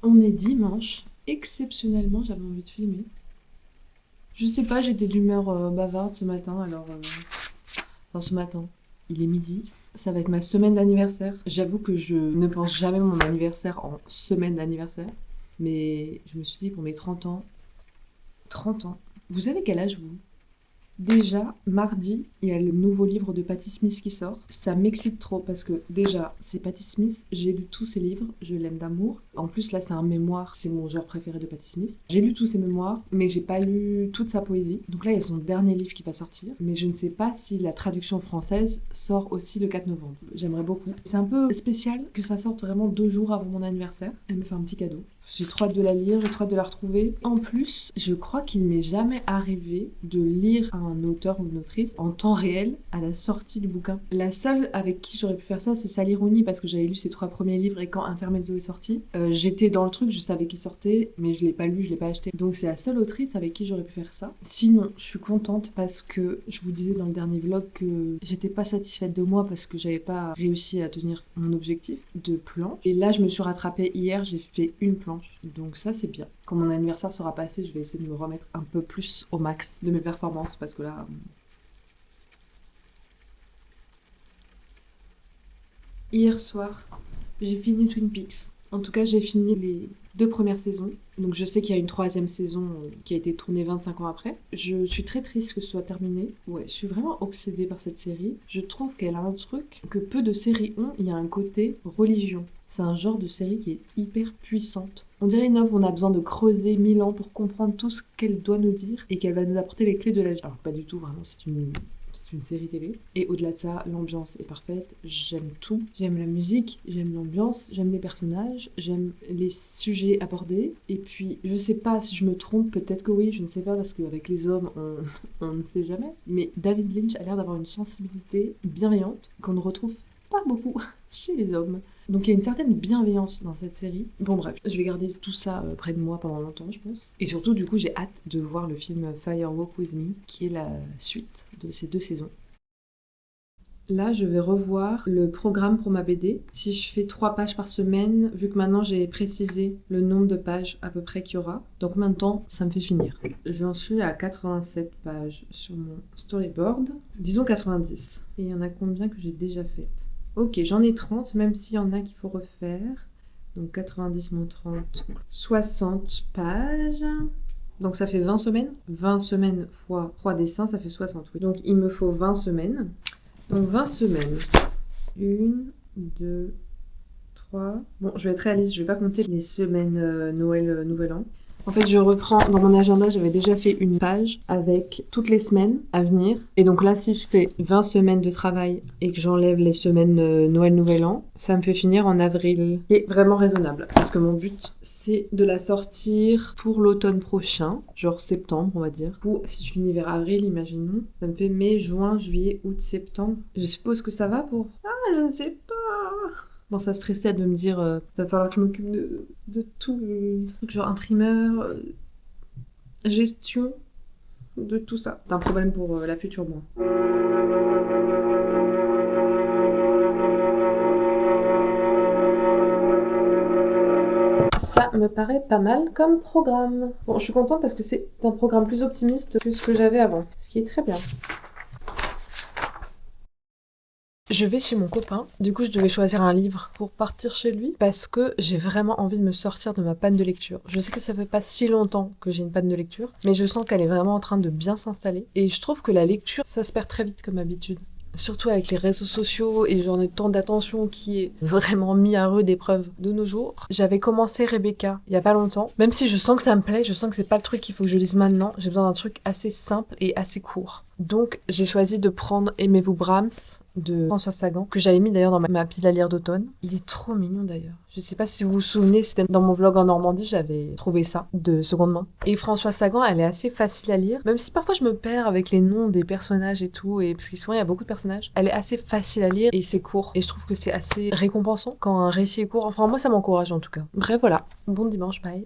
On est dimanche. Exceptionnellement, j'avais envie de filmer. Je sais pas, j'étais d'humeur bavarde ce matin, Enfin, ce matin, il est midi. Ça va être ma semaine d'anniversaire. J'avoue que je ne pense jamais mon anniversaire en semaine d'anniversaire. Mais je me suis dit, pour mes 30 ans... 30 ans. Vous avez quel âge, vous? Déjà, mardi, il y a le nouveau livre de Patti Smith qui sort. Ça m'excite trop parce que déjà, c'est Patti Smith, j'ai lu tous ses livres, je l'aime d'amour. En plus, là, c'est un mémoire, c'est mon genre préféré de Patti Smith. J'ai lu tous ses mémoires, mais j'ai pas lu toute sa poésie. Donc là, il y a son dernier livre qui va sortir, mais je ne sais pas si la traduction française sort aussi le 4 novembre. J'aimerais beaucoup. C'est un peu spécial que ça sorte vraiment 2 jours avant mon anniversaire. Elle me fait un petit cadeau. J'ai trop hâte de la lire, j'ai trop hâte de la retrouver. En plus, je crois qu'il m'est jamais arrivé de lire un auteur ou une autrice en temps réel à la sortie du bouquin. La seule avec qui j'aurais pu faire ça, c'est Sally Rooney, parce que j'avais lu ses 3 premiers livres et quand Intermezzo est sorti, j'étais dans le truc, je savais qu'il sortait, mais je l'ai pas lu, je l'ai pas acheté. Donc c'est la seule autrice avec qui j'aurais pu faire ça. Sinon, je suis contente parce que je vous disais dans le dernier vlog que j'étais pas satisfaite de moi parce que j'avais pas réussi à tenir mon objectif de planche. Et là, je me suis rattrapée hier, j'ai fait une planche. Donc ça, c'est bien. Quand mon anniversaire sera passé, je vais essayer de me remettre un peu plus au max de mes performances parce que là... Hier soir, j'ai fini Twin Peaks. En tout cas, j'ai fini les 2 premières saisons. Donc je sais qu'il y a une 3e saison qui a été tournée 25 ans après. Je suis très triste que ce soit terminé. Ouais, je suis vraiment obsédée par cette série. Je trouve qu'elle a un truc que peu de séries ont. Il y a un côté religion. C'est un genre de série qui est hyper puissante. On dirait une œuvre où on a besoin de creuser 1000 ans pour comprendre tout ce qu'elle doit nous dire et qu'elle va nous apporter les clés de la vie. Alors pas du tout, vraiment, c'est une série télé. Et au-delà de ça, l'ambiance est parfaite. J'aime tout. J'aime la musique, j'aime l'ambiance, j'aime les personnages, j'aime les sujets abordés. Et puis, je sais pas si je me trompe, peut-être que oui, je ne sais pas, parce qu'avec les hommes, on ne sait jamais. Mais David Lynch a l'air d'avoir une sensibilité bienveillante qu'on ne retrouve pas beaucoup chez les hommes. Donc il y a une certaine bienveillance dans cette série. Bon bref, je vais garder tout ça près de moi pendant longtemps, je pense. Et surtout, du coup, j'ai hâte de voir le film Fire Walk With Me, qui est la suite de ces 2 saisons. Là, je vais revoir le programme pour ma BD. Si je fais 3 pages par semaine, vu que maintenant j'ai précisé le nombre de pages à peu près qu'il y aura, dans combien de temps ça me fait finir? J'en suis à 87 pages sur mon storyboard. Disons 90. Et il y en a combien que j'ai déjà faites? Ok, j'en ai 30, même s'il y en a qu'il faut refaire. Donc 90 moins 30, 60 pages. Donc ça fait 20 semaines. 20 semaines fois 3 dessins, ça fait 60. Oui. Donc il me faut 20 semaines. Donc 20 semaines. 1, 2, 3. Bon, je vais être réaliste, je vais pas compter les semaines Noël, Nouvel An. En fait, je reprends dans mon agenda, j'avais déjà fait une page avec toutes les semaines à venir. Et donc là, si je fais 20 semaines de travail et que j'enlève les semaines Noël, Nouvel An, ça me fait finir en avril. Qui est vraiment raisonnable. Parce que mon but, c'est de la sortir pour l'automne prochain, genre septembre, on va dire. Ou si je finis vers avril, imaginons, ça me fait mai, juin, juillet, août, septembre. Je suppose que ça va pour... Ah, je ne sais pas. Bon, ça stressait de me dire, va falloir que je m'occupe de tout le truc, genre imprimeur, gestion, de tout ça. C'est un problème pour la future moi. Ça me paraît pas mal comme programme. Bon, je suis contente parce que c'est un programme plus optimiste que ce que j'avais avant, ce qui est très bien. Je vais chez mon copain, du coup je devais choisir un livre pour partir chez lui parce que j'ai vraiment envie de me sortir de ma panne de lecture. Je sais que ça fait pas si longtemps que j'ai une panne de lecture, mais je sens qu'elle est vraiment en train de bien s'installer et je trouve que la lecture, ça se perd très vite comme habitude. surtout avec les réseaux sociaux et genre le temps d'attention qui est vraiment mis à rude épreuve de nos jours. J'avais commencé Rebecca il y a pas longtemps, même si je sens que ça me plaît, je sens que c'est pas le truc qu'il faut que je lise maintenant, j'ai besoin d'un truc assez simple et assez court. Donc j'ai choisi de prendre Aimez-vous Brahms de François Sagan, que j'avais mis d'ailleurs dans ma pile à lire d'automne. Il est trop mignon d'ailleurs. Je sais pas si vous vous souvenez, c'était dans mon vlog en Normandie, j'avais trouvé ça de seconde main. Et François Sagan, elle est assez facile à lire, même si parfois je me perds avec les noms des personnages et tout, et parce que souvent il y a beaucoup de personnages. Elle est assez facile à lire et c'est court. Et je trouve que c'est assez récompensant quand un récit est court. Enfin moi ça m'encourage en tout cas. Bref voilà, bon dimanche, bye.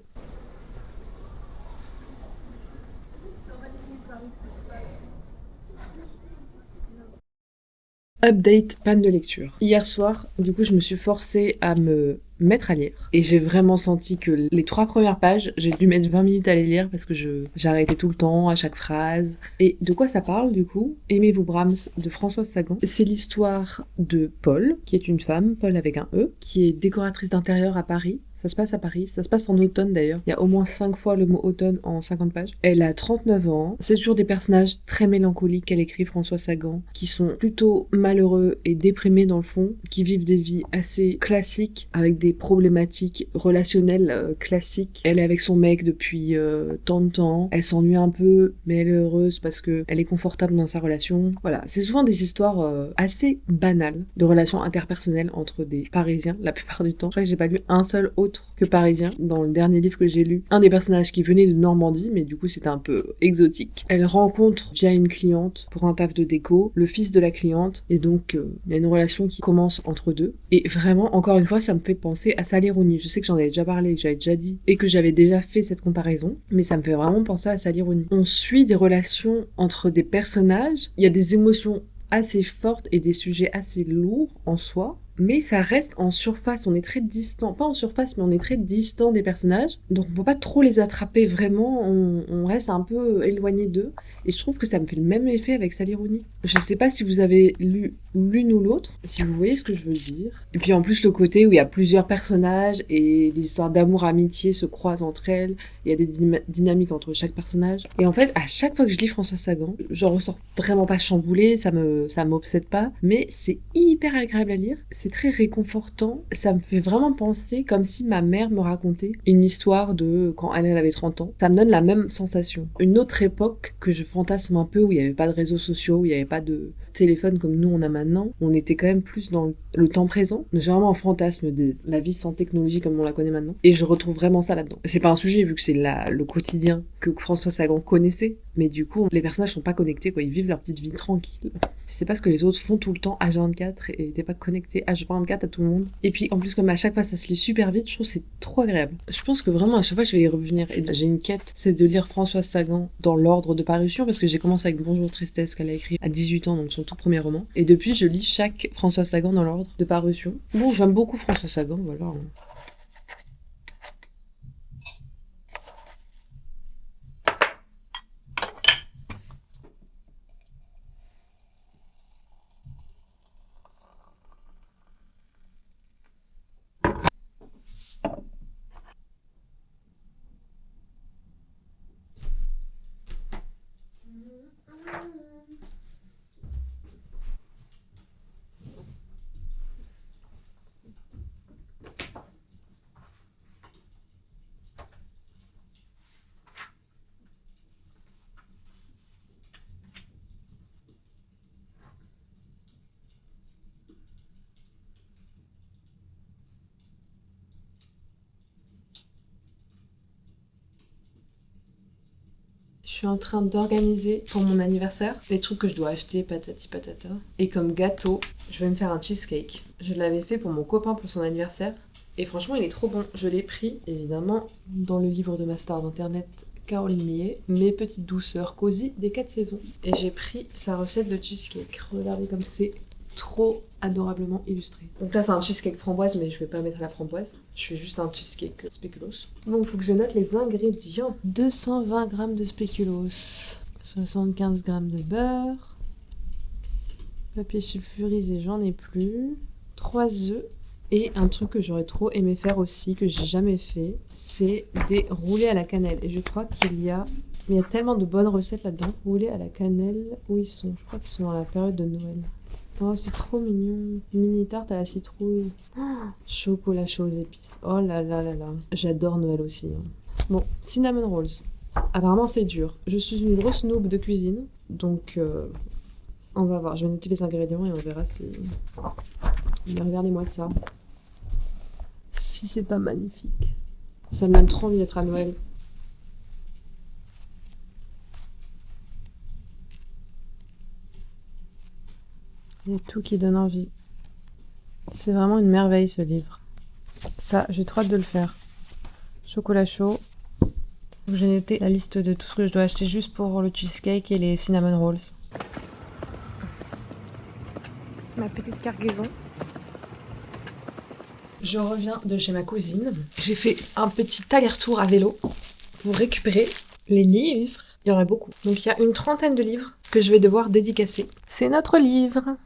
Update, panne de lecture. Hier soir, du coup, je me suis forcée à me mettre à lire. Et j'ai vraiment senti que les 3 premières pages, j'ai dû mettre 20 minutes à les lire parce que j'arrêtais tout le temps, à chaque phrase. Et de quoi ça parle, du coup? Aimez-vous Brahms de Françoise Sagan. C'est l'histoire de Paul, qui est une femme, Paul avec un E, qui est décoratrice d'intérieur à Paris. Ça se passe à Paris, ça se passe en automne d'ailleurs. Il y a au moins 5 fois le mot automne en 50 pages. Elle a 39 ans. C'est toujours des personnages très mélancoliques qu'elle écrit, François Sagan, qui sont plutôt malheureux et déprimés dans le fond, qui vivent des vies assez classiques, avec des problématiques relationnelles classiques. Elle est avec son mec depuis tant de temps. Elle s'ennuie un peu, mais elle est heureuse parce que elle est confortable dans sa relation. Voilà, c'est souvent des histoires assez banales de relations interpersonnelles entre des Parisiens, la plupart du temps. Je crois que j'ai pas lu un seul autre que parisien dans le dernier livre que j'ai lu. Un des personnages qui venait de Normandie, mais du coup c'était un peu exotique. Elle rencontre via une cliente pour un taf de déco le fils de la cliente et donc il y a une relation qui commence entre deux. Et vraiment, encore une fois, ça me fait penser à Sally Rooney. Je sais que j'en avais déjà parlé, que j'avais déjà dit et que j'avais déjà fait cette comparaison, mais ça me fait vraiment penser à Sally Rooney. On suit des relations entre des personnages, il y a des émotions assez fortes et des sujets assez lourds en soi, mais ça reste en surface, on est très distant, pas en surface, mais on est très distant des personnages, donc on peut pas trop les attraper vraiment, on reste un peu éloigné d'eux, et je trouve que ça me fait le même effet avec Sally Rooney. Je sais pas si vous avez lu l'une ou l'autre, si vous voyez ce que je veux dire. Et puis en plus le côté où il y a plusieurs personnages, et des histoires d'amour, amitié se croisent entre elles, il y a des dynamiques entre chaque personnage, et en fait, à chaque fois que je lis François Sagan, j'en ressors vraiment pas chamboulée, ça m'obsède pas, mais c'est hyper agréable à lire, c'est très réconfortant, ça me fait vraiment penser comme si ma mère me racontait une histoire de quand elle avait 30 ans. Ça me donne la même sensation. Une autre époque que je fantasme un peu, où il n'y avait pas de réseaux sociaux, où il n'y avait pas de téléphone comme nous on a maintenant, on était quand même plus dans le temps présent. J'ai vraiment un fantasme de la vie sans technologie comme on la connaît maintenant, et je retrouve vraiment ça là-dedans. C'est pas un sujet vu que c'est le quotidien que François Sagan connaissait, mais du coup les personnages sont pas connectés, quoi. Ils vivent leur petite vie tranquille. C'est pas ce que les autres font tout le temps H24 et t'es pas connecté H24 à tout le monde. Et puis en plus comme à chaque fois ça se lit super vite, je trouve que c'est trop agréable. Je pense que vraiment à chaque fois je vais y revenir, et j'ai une quête, c'est de lire Françoise Sagan dans l'ordre de parution, parce que j'ai commencé avec Bonjour Tristesse qu'elle a écrit à 18 ans, donc son tout premier roman, et depuis je lis chaque Françoise Sagan dans l'ordre de parution. Bon, j'aime beaucoup Françoise Sagan, voilà. Je suis en train d'organiser pour mon anniversaire les trucs que je dois acheter, patati patata. Et comme gâteau, je vais me faire un cheesecake. Je l'avais fait pour mon copain pour son anniversaire. Et franchement, il est trop bon. Je l'ai pris, évidemment, dans le livre de ma star d'internet, Caroline Millet, Mes petites douceurs cosy des 4 saisons. Et j'ai pris sa recette de cheesecake. Regardez comme c'est trop adorablement illustré. Donc là c'est un cheesecake framboise, mais je vais pas mettre la framboise, je fais juste un cheesecake spéculoos. Donc il faut que je note les ingrédients. 220 g de spéculoos, 75 g de beurre, papier sulfurisé j'en ai plus, 3 œufs, et un truc que j'aurais trop aimé faire aussi, que j'ai jamais fait, c'est des roulés à la cannelle. Et je crois qu'il y a... Mais il y a tellement de bonnes recettes là-dedans. Roulés à la cannelle, où ils sont? Je crois qu'ils sont dans la période de Noël. Oh, c'est trop mignon. Mini tarte à la citrouille. Chocolat chaud aux épices. Oh là là là là. J'adore Noël aussi, hein. Bon, cinnamon rolls. Apparemment, c'est dur. Je suis une grosse noob de cuisine, donc on va voir. Je vais noter les ingrédients et on verra si. Mais regardez-moi ça. Si c'est pas magnifique. Ça me donne trop envie d'être à Noël. Il y a tout qui donne envie. C'est vraiment une merveille ce livre. Ça, j'ai trop hâte de le faire. Chocolat chaud. J'ai noté la liste de tout ce que je dois acheter juste pour le cheesecake et les cinnamon rolls. Ma petite cargaison. Je reviens de chez ma cousine. J'ai fait un petit aller-retour à vélo pour récupérer les livres. Il y en a beaucoup. Donc il y a une trentaine de livres que je vais devoir dédicacer. C'est notre livre.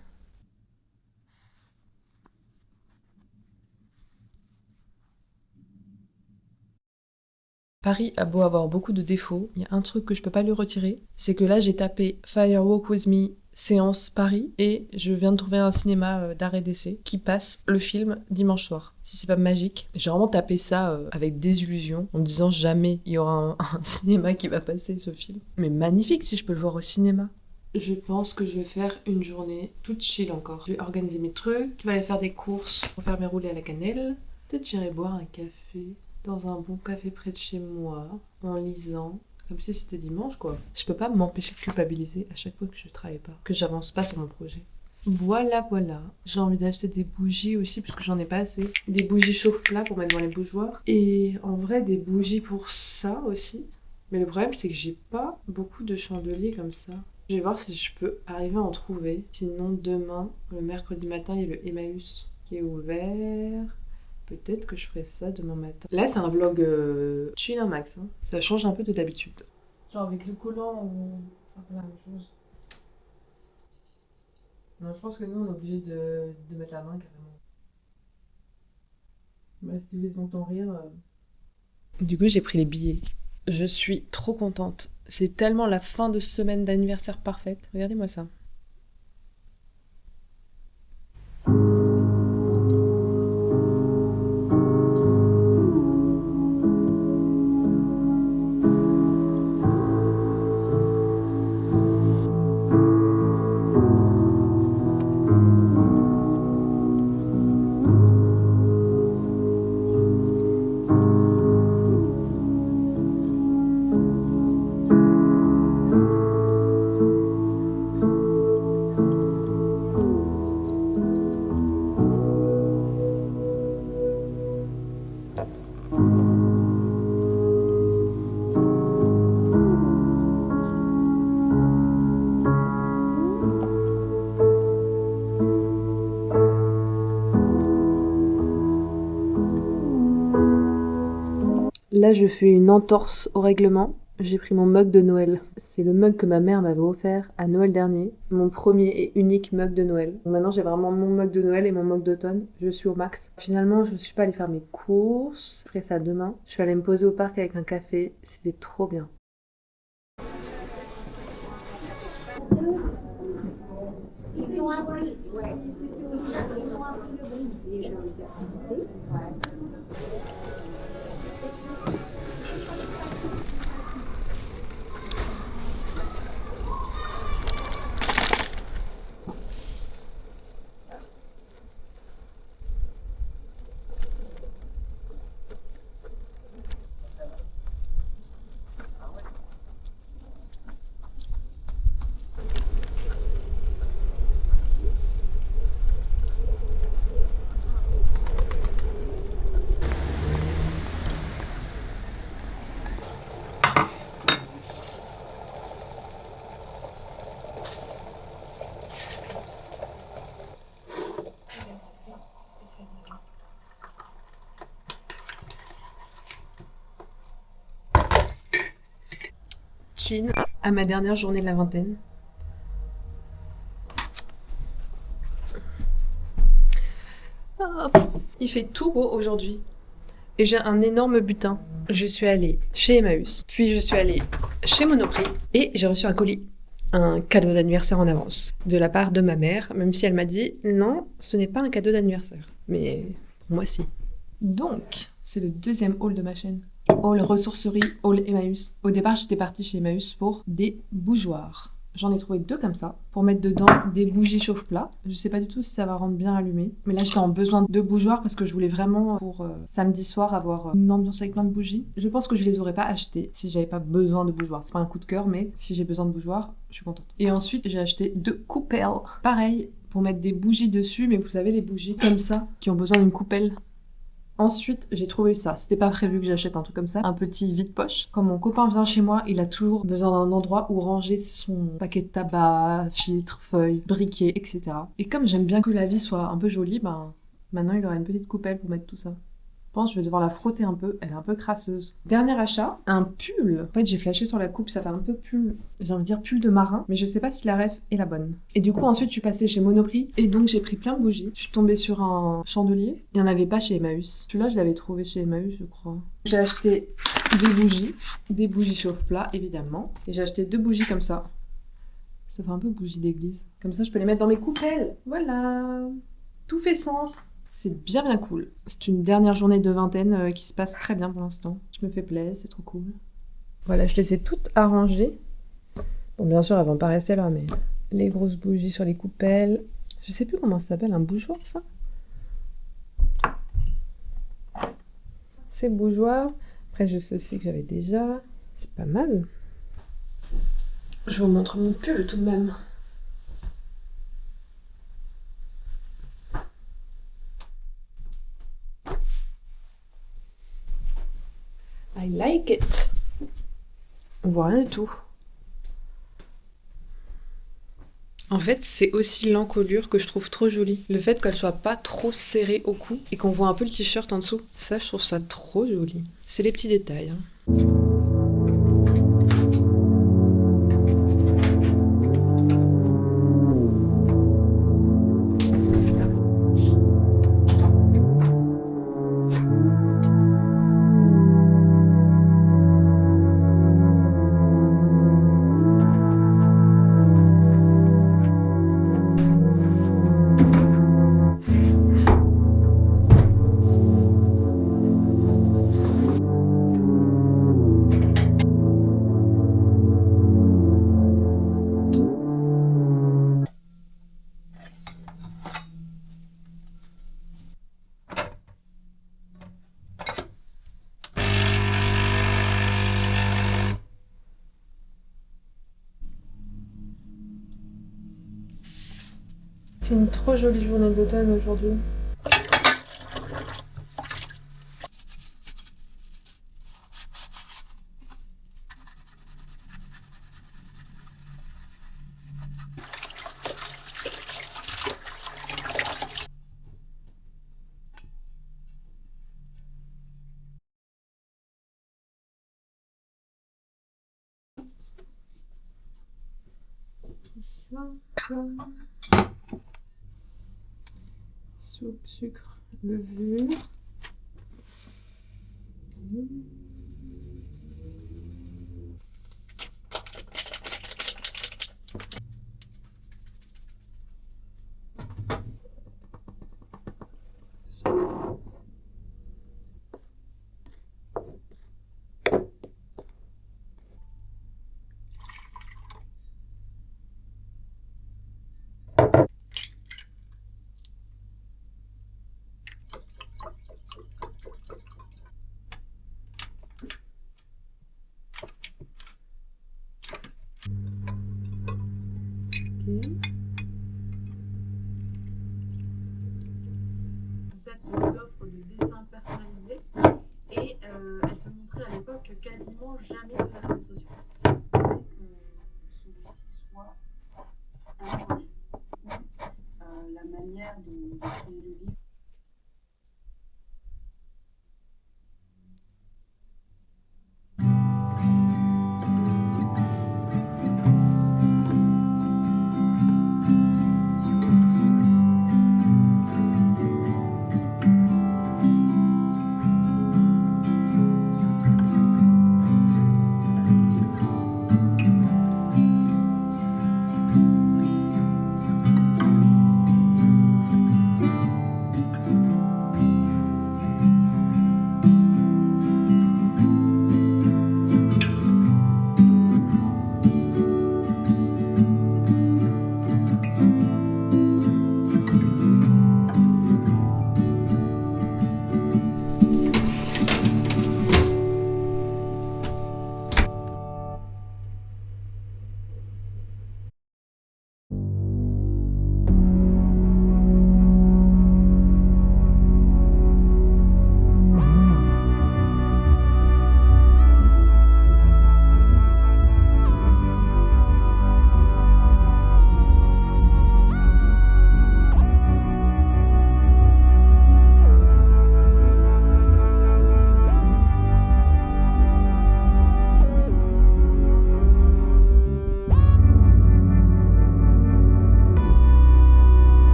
Paris a beau avoir beaucoup de défauts, il y a un truc que je peux pas lui retirer, c'est que là j'ai tapé Firewalk With Me séance Paris et je viens de trouver un cinéma d'arrêt d'essai qui passe le film dimanche soir. Si c'est pas magique, j'ai vraiment tapé ça avec désillusion en me disant jamais il y aura un cinéma qui va passer ce film. Mais magnifique si je peux le voir au cinéma. Je pense que je vais faire une journée toute chill encore. Je vais organiser mes trucs, je vais aller faire des courses pour faire mes roulés à la cannelle. Peut-être j'irai boire un café dans un bon café près de chez moi, en lisant, comme si c'était dimanche quoi. Je peux pas m'empêcher de culpabiliser à chaque fois que je travaille pas, que j'avance pas sur mon projet. Voilà, voilà. J'ai envie d'acheter des bougies aussi parce que j'en ai pas assez. Des bougies chauffe-plat pour mettre dans les bougeoirs. Et en vrai, des bougies pour ça aussi. Mais le problème, c'est que j'ai pas beaucoup de chandeliers comme ça. Je vais voir si je peux arriver à en trouver. Sinon, demain, le mercredi matin, il y a le Emmaüs qui est ouvert. Peut-être que je ferai ça demain matin. Là, c'est un vlog chill un max. Hein. Ça change un peu de d'habitude. Genre avec le collant ou c'est un peu la même chose. Non, je pense que nous, on est obligé de mettre la main carrément. Bah, si ils ont ton rire. Du coup, j'ai pris les billets. Je suis trop contente. C'est tellement la fin de semaine d'anniversaire parfaite. Regardez-moi ça. Là, je fais une entorse au règlement. J'ai pris mon mug de Noël. C'est le mug que ma mère m'avait offert à Noël dernier. Mon premier et unique mug de Noël. Donc maintenant, j'ai vraiment mon mug de Noël et mon mug d'automne. Je suis au max. Finalement, je ne suis pas allée faire mes courses. Je ferai ça demain. Je suis allée me poser au parc avec un café. C'était trop bien. Ils ont appris, ouais. Ils ont appris le brief des gens d'activité. Chin à ma dernière journée de la vingtaine. Il fait tout beau aujourd'hui. Et j'ai un énorme butin. Je suis allée chez Emmaüs, puis je suis allée chez Monoprix et j'ai reçu un colis. un cadeau d'anniversaire en avance de la part de ma mère, même si elle m'a dit non, ce n'est pas un cadeau d'anniversaire. Mais pour moi, si. Donc, c'est le deuxième haul de ma chaîne. Haul ressourcerie, haul Emmaüs. Au départ, j'étais partie chez Emmaüs pour des bougeoirs. J'en ai trouvé 2 comme ça, pour mettre dedans des bougies chauffe-plat. Je sais pas du tout si ça va rendre bien allumé. Mais là, j'étais en besoin de bougeoirs parce que je voulais vraiment, pour samedi soir, avoir une ambiance avec plein de bougies. Je pense que je les aurais pas achetées si j'avais pas besoin de bougeoirs. C'est pas un coup de cœur, mais si j'ai besoin de bougeoirs, je suis contente. Et ensuite, j'ai acheté 2 coupelles. Pareil, pour mettre des bougies dessus, mais vous savez, les bougies comme ça, qui ont besoin d'une coupelle. Ensuite, j'ai trouvé ça. C'était pas prévu que j'achète un truc comme ça. Un petit vide-poche. Quand mon copain vient chez moi, il a toujours besoin d'un endroit où ranger son paquet de tabac, filtres, feuilles, briquets, etc. Et comme j'aime bien que la vie soit un peu jolie, ben maintenant il aura une petite coupelle pour mettre tout ça. Je pense que je vais devoir la frotter un peu, elle est un peu crasseuse. Dernier achat, un pull. En fait, j'ai flashé sur la coupe, ça fait un peu pull, j'ai envie de dire pull de marin, mais je sais pas si la ref est la bonne. Et du coup, ensuite, je suis passée chez Monoprix, et donc j'ai pris plein de bougies. Je suis tombée sur un chandelier, il n'y en avait pas chez Emmaüs. Celui-là, je l'avais trouvé chez Emmaüs, je crois. J'ai acheté des bougies chauffe-plat, évidemment, et j'ai acheté 2 bougies comme ça. Ça fait un peu bougie d'église. Comme ça, je peux les mettre dans mes coupelles. Voilà, tout fait sens. C'est bien cool. C'est une dernière journée de vingtaine qui se passe très bien pour l'instant. Je me fais plaisir, c'est trop cool. Voilà, je les ai toutes arrangées. Bon, bien sûr, elles vont pas rester là, mais les grosses bougies sur les coupelles. Je sais plus comment ça s'appelle, un bougeoir, ça? C'est bougeoir. Après, je sais aussi que j'avais déjà. C'est pas mal. Je vous montre mon pull tout de même. I like it. On voit rien du tout. En fait, c'est aussi l'encolure que je trouve trop jolie. Le fait qu'elle soit pas trop serrée au cou et qu'on voit un peu le t-shirt en dessous. Ça, je trouve ça trop joli. C'est les petits détails. C'est une trop jolie journée d'automne aujourd'hui. Ça, soupe, sucre, levure. Concept d'offre de dessin personnalisé et elle se montrait à l'époque quasiment jamais sur les réseaux sociaux. Je voulais que celui-ci soit un projet. La manière de créer le livre.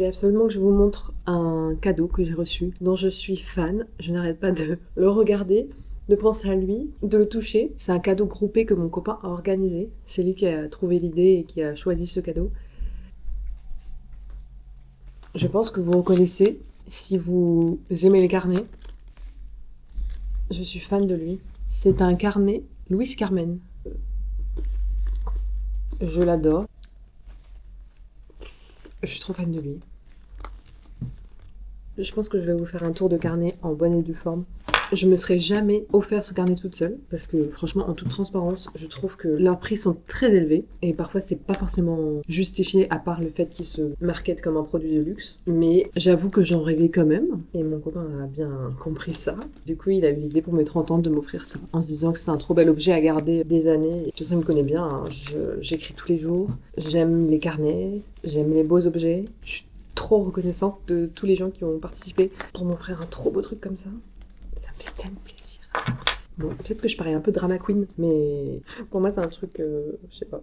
absolument que je vous montre un cadeau que j'ai reçu, dont je suis fan. Je n'arrête pas de le regarder, de penser à lui, de le toucher. C'est un cadeau groupé que mon copain a organisé. C'est lui qui a trouvé l'idée et qui a choisi ce cadeau. Je pense que vous reconnaissez si vous aimez les carnets. Je suis fan de lui. C'est un carnet Louis Carmen. Je l'adore. Je suis trop fan de lui. Je pense que je vais vous faire un tour de carnet en bonne et due forme. Je me serais jamais offert ce carnet toute seule parce que franchement, en toute transparence, je trouve que leurs prix sont très élevés et parfois c'est pas forcément justifié à part le fait qu'ils se marketent comme un produit de luxe. Mais j'avoue que j'en rêvais quand même et mon copain a bien compris ça. Du coup, il a eu l'idée pour mes 30 ans de m'offrir ça en se disant que c'est un trop bel objet à garder des années. De toute façon, il me connaît bien, hein. J'écris tous les jours. J'aime les carnets, j'aime les beaux objets. Je suis trop reconnaissante de tous les gens qui ont participé pour m'offrir un trop beau truc comme ça. Ça me fait tellement plaisir. Bon, peut-être que je parais un peu drama queen, mais pour moi c'est un truc, je sais pas.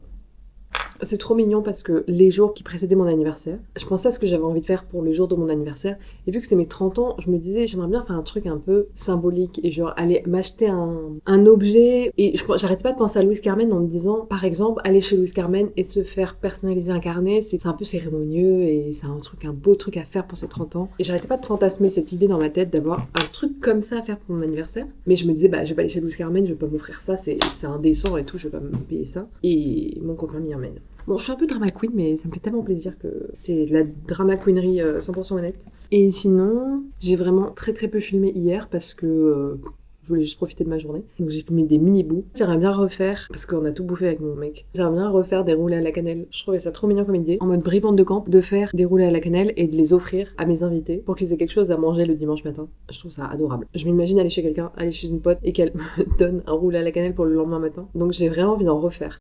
C'est trop mignon parce que les jours qui précédaient mon anniversaire, je pensais à ce que j'avais envie de faire pour le jour de mon anniversaire. Et vu que c'est mes 30 ans, je me disais j'aimerais bien faire un truc un peu symbolique et genre aller m'acheter un objet. Et j'arrêtais pas de penser à Louis Carmen en me disant, par exemple, aller chez Louis Carmen et se faire personnaliser un carnet, c'est un peu cérémonieux et c'est un beau truc à faire pour ses 30 ans. Et j'arrêtais pas de fantasmer cette idée dans ma tête d'avoir un truc comme ça à faire pour mon anniversaire. Mais je me disais, bah je vais pas aller chez Louis Carmen, je vais pas m'offrir ça, c'est indécent et tout, je vais pas me payer ça. Et mon copain m'y emmène. Bon, je suis un peu drama queen, mais ça me fait tellement plaisir que c'est de la drama queenerie 100% honnête. Et sinon, j'ai vraiment très très peu filmé hier parce que je voulais juste profiter de ma journée. Donc j'ai filmé des mini-bouts. J'aimerais bien refaire, parce qu'on a tout bouffé avec mon mec, j'aimerais bien refaire des roulés à la cannelle. Je trouvais ça trop mignon comme idée, en mode brivante de camp, de faire des roulés à la cannelle et de les offrir à mes invités pour qu'ils aient quelque chose à manger le dimanche matin. Je trouve ça adorable. Je m'imagine aller chez quelqu'un, aller chez une pote et qu'elle me donne un roulé à la cannelle pour le lendemain matin. Donc j'ai vraiment envie d'en refaire.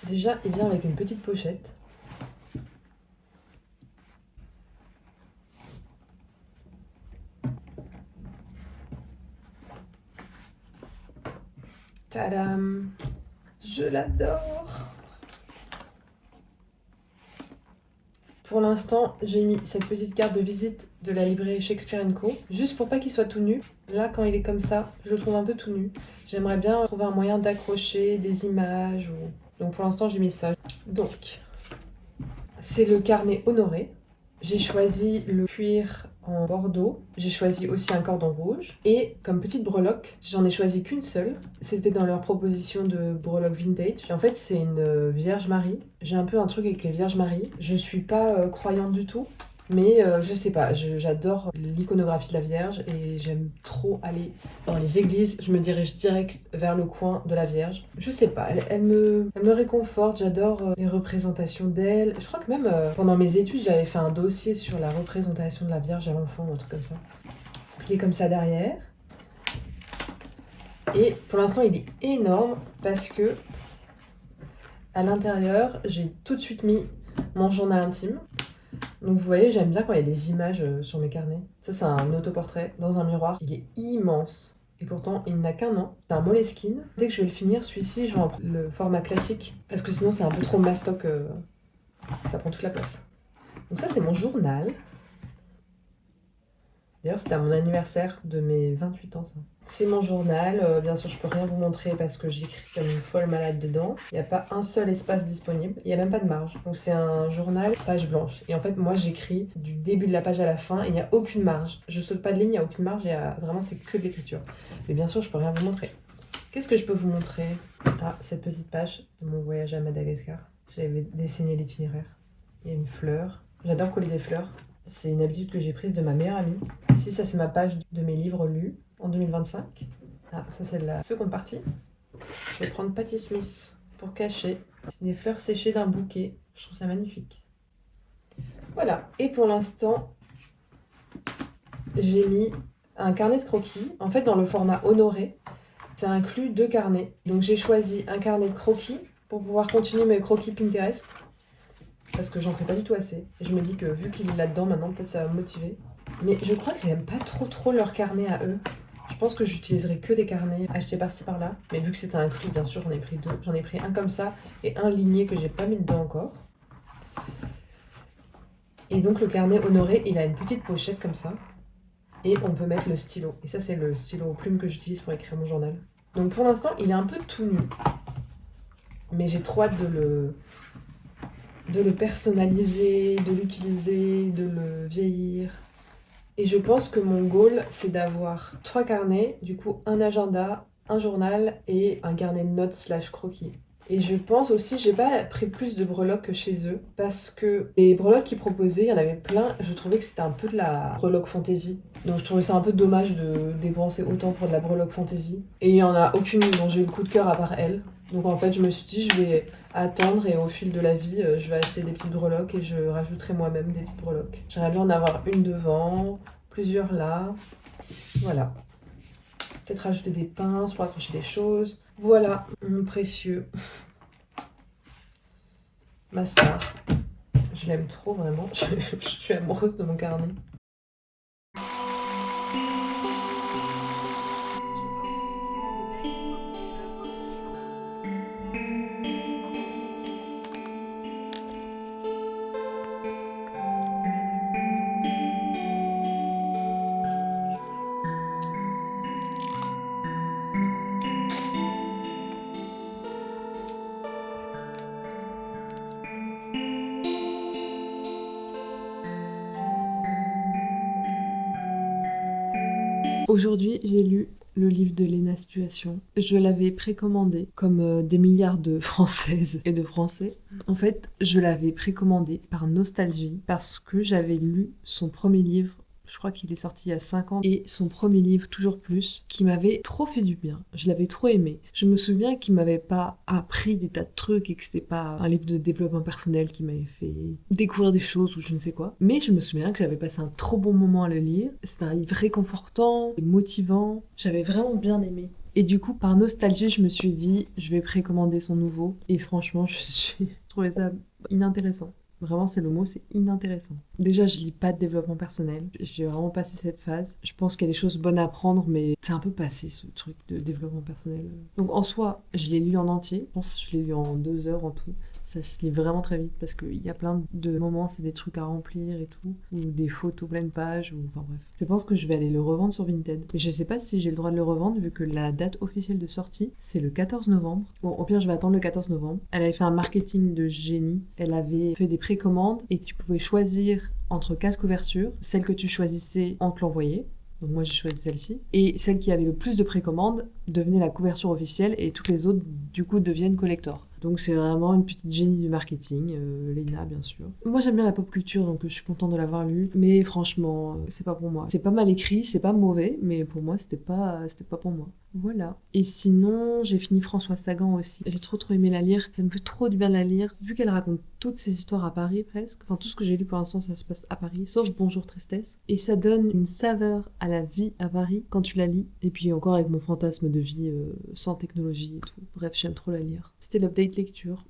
Déjà, il vient avec une petite pochette. Tadam! Je l'adore! Pour l'instant, j'ai mis cette petite carte de visite de la librairie Shakespeare & Co. Juste pour pas qu'il soit tout nu. Là, quand il est comme ça, je le trouve un peu tout nu. J'aimerais bien trouver un moyen d'accrocher des images ou... Donc pour l'instant, j'ai mis ça. Donc, c'est le carnet Honoré. J'ai choisi le cuir en bordeaux. J'ai choisi aussi un cordon rouge. Et comme petite breloque, j'en ai choisi qu'une seule. C'était dans leur proposition de breloque vintage. Et en fait, c'est une Vierge Marie. J'ai un peu un truc avec les Vierges Marie. Je suis pas croyante du tout. Mais je sais pas, j'adore l'iconographie de la Vierge et j'aime trop aller dans les églises. Je me dirige direct vers le coin de la Vierge. Je sais pas, elle me réconforte. J'adore les représentations d'elle. Je crois que même pendant mes études, j'avais fait un dossier sur la représentation de la Vierge à l'enfant ou un truc comme ça. Il est comme ça derrière. Et pour l'instant, il est énorme parce que à l'intérieur, j'ai tout de suite mis mon journal intime. Donc vous voyez, j'aime bien quand il y a des images sur mes carnets. Ça, c'est un autoportrait dans un miroir. Il est immense. Et pourtant, il n'a qu'un an. C'est un Moleskine. Dès que je vais le finir, celui-ci, je vais en prendre le format classique. Parce que sinon, c'est un peu trop mastoc. Ça prend toute la place. Donc ça, c'est mon journal. D'ailleurs, c'était à mon anniversaire de mes 28 ans, ça. C'est mon journal. Bien sûr, je peux rien vous montrer parce que j'écris comme une folle malade dedans. Il n'y a pas un seul espace disponible. Il n'y a même pas de marge. Donc c'est un journal page blanche. Et en fait, moi, j'écris du début de la page à la fin. Il n'y a aucune marge. Je saute pas de ligne, il n'y a aucune marge. Vraiment, c'est que de l'écriture. Mais bien sûr, je peux rien vous montrer. Qu'est-ce que je peux vous montrer? Ah, cette petite page de mon voyage à Madagascar. J'avais dessiné l'itinéraire. Il y a une fleur. J'adore coller des fleurs. C'est une habitude que j'ai prise de ma meilleure amie. Ici, ça c'est ma page de mes livres lus en 2025. Ah, ça c'est la seconde partie. Je vais prendre Patti Smith pour cacher. C'est des fleurs séchées d'un bouquet. Je trouve ça magnifique. Voilà. Et pour l'instant, j'ai mis un carnet de croquis. En fait, dans le format Honoré, ça inclut 2 carnets. Donc j'ai choisi un carnet de croquis pour pouvoir continuer mes croquis Pinterest. Parce que j'en fais pas du tout assez. Et je me dis que vu qu'il est là-dedans maintenant, peut-être ça va me motiver. Mais je crois que j'aime pas trop leur carnet à eux. Je pense que j'utiliserai que des carnets achetés par-ci par-là. Mais vu que c'était inclus, bien sûr, j'en ai pris 2. J'en ai pris un comme ça et un ligné que j'ai pas mis dedans encore. Et donc le carnet Honoré, il a une petite pochette comme ça. Et on peut mettre le stylo. Et ça, c'est le stylo plume que j'utilise pour écrire mon journal. Donc pour l'instant, il est un peu tout nu. Mais j'ai trop hâte de le personnaliser, de l'utiliser, de le vieillir. Et je pense que mon goal, c'est d'avoir 3 carnets, du coup un agenda, un journal et un carnet de notes / croquis. Et je pense aussi, j'ai pas pris plus de breloques que chez eux, parce que les breloques qu'ils proposaient, il y en avait plein, je trouvais que c'était un peu de la breloque fantasy. Donc je trouvais ça un peu dommage de dépenser autant pour de la breloque fantasy. Et il y en a aucune dont j'ai eu le coup de cœur à part elle. Donc en fait, je me suis dit, je vais attendre et au fil de la vie, je vais acheter des petites breloques et je rajouterai moi-même des petites breloques. J'aimerais bien en avoir une devant, plusieurs là, voilà. Peut-être rajouter des pinces pour accrocher des choses. Voilà, mon précieux. Ma star. Je l'aime trop vraiment, je suis amoureuse de mon carnet. Aujourd'hui, j'ai lu le livre de Léna Situation. Je l'avais précommandé, comme des milliards de Françaises et de Français. En fait, je l'avais précommandé par nostalgie parce que j'avais lu son premier livre. Je crois qu'il est sorti il y a 5 ans. Et son premier livre, Toujours Plus, qui m'avait trop fait du bien. Je l'avais trop aimé. Je me souviens qu'il m'avait pas appris des tas de trucs et que c'était pas un livre de développement personnel qui m'avait fait découvrir des choses ou je ne sais quoi. Mais je me souviens que j'avais passé un trop bon moment à le lire. C'était un livre réconfortant, motivant. J'avais vraiment bien aimé. Et du coup, par nostalgie, je me suis dit, je vais précommander son nouveau. Et franchement, je trouvais ça inintéressant. Vraiment, c'est le mot, c'est inintéressant. Déjà, je lis pas de développement personnel. J'ai vraiment passé cette phase. Je pense qu'il y a des choses bonnes à apprendre, mais c'est un peu passé ce truc de développement personnel. Donc en soi, je l'ai lu en entier. Je pense que je l'ai lu en 2 heures en tout. Ça se lit vraiment très vite parce qu'il y a plein de moments, c'est des trucs à remplir et tout, ou des photos pleine page, ou enfin bref. Je pense que je vais aller le revendre sur Vinted. Mais je sais pas si j'ai le droit de le revendre vu que la date officielle de sortie, c'est le 14 novembre. Bon, au pire, je vais attendre le 14 novembre. Elle avait fait un marketing de génie. Elle avait fait des précommandes et tu pouvais choisir entre 4 couvertures. Celle que tu choisissais, on te l'envoyait. Donc moi j'ai choisi celle-ci. Et celle qui avait le plus de précommandes devenait la couverture officielle et toutes les autres du coup deviennent collector. Donc c'est vraiment une petite génie du marketing, Léna bien sûr. Moi j'aime bien la pop culture donc je suis contente de l'avoir lu. Mais franchement, c'est pas pour moi. C'est pas mal écrit, c'est pas mauvais, mais pour moi c'était pas pour moi. Voilà. Et sinon, j'ai fini Françoise Sagan aussi. J'ai trop aimé la lire. Elle me fait trop du bien de la lire. Vu qu'elle raconte toutes ses histoires à Paris presque. Enfin, tout ce que j'ai lu pour l'instant, ça se passe à Paris. Sauf Bonjour Tristesse. Et ça donne une saveur à la vie à Paris quand tu la lis. Et puis encore avec mon fantasme de vie sans technologie et tout. Bref, j'aime trop la lire. C'était l'update lecture.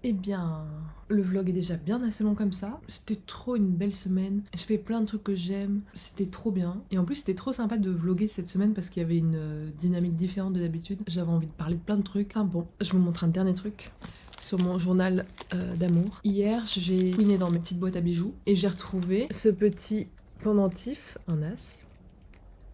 Eh bien, le vlog est déjà bien assez long comme ça. C'était trop une belle semaine. Je fais plein de trucs que j'aime. C'était trop bien. Et en plus, c'était trop sympa de vlogger cette semaine parce qu'il y avait une dynamique différente de d'habitude. J'avais envie de parler de plein de trucs. Enfin bon, je vous montre un dernier truc sur mon journal d'amour. Hier, j'ai fouiné dans mes petites boîtes à bijoux et j'ai retrouvé ce petit pendentif, un as.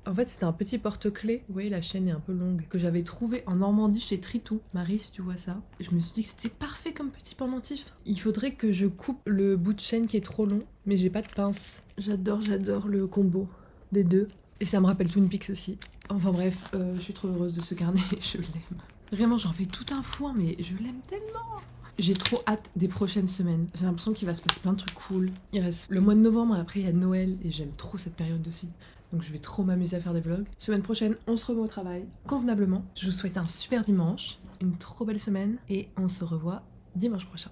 En fait, c'était un petit porte-clés. Vous voyez, la chaîne est un peu longue. Que j'avais trouvé en Normandie chez Tritou. Marie, si tu vois ça. Je me suis dit que c'était parfait comme petit pendentif. Il faudrait que je coupe le bout de chaîne qui est trop long. Mais j'ai pas de pince. J'adore le combo des deux. Et ça me rappelle Twin Peaks aussi. Enfin bref, je suis trop heureuse de ce carnet. Je l'aime. Vraiment, j'en fais tout un foin, mais je l'aime tellement. J'ai trop hâte des prochaines semaines. J'ai l'impression qu'il va se passer plein de trucs cool. Il reste le mois de novembre, après il y a Noël. Et j'aime trop cette période aussi. Donc je vais trop m'amuser à faire des vlogs. Semaine prochaine, on se revoit au travail. Convenablement, je vous souhaite un super dimanche, une trop belle semaine et on se revoit dimanche prochain.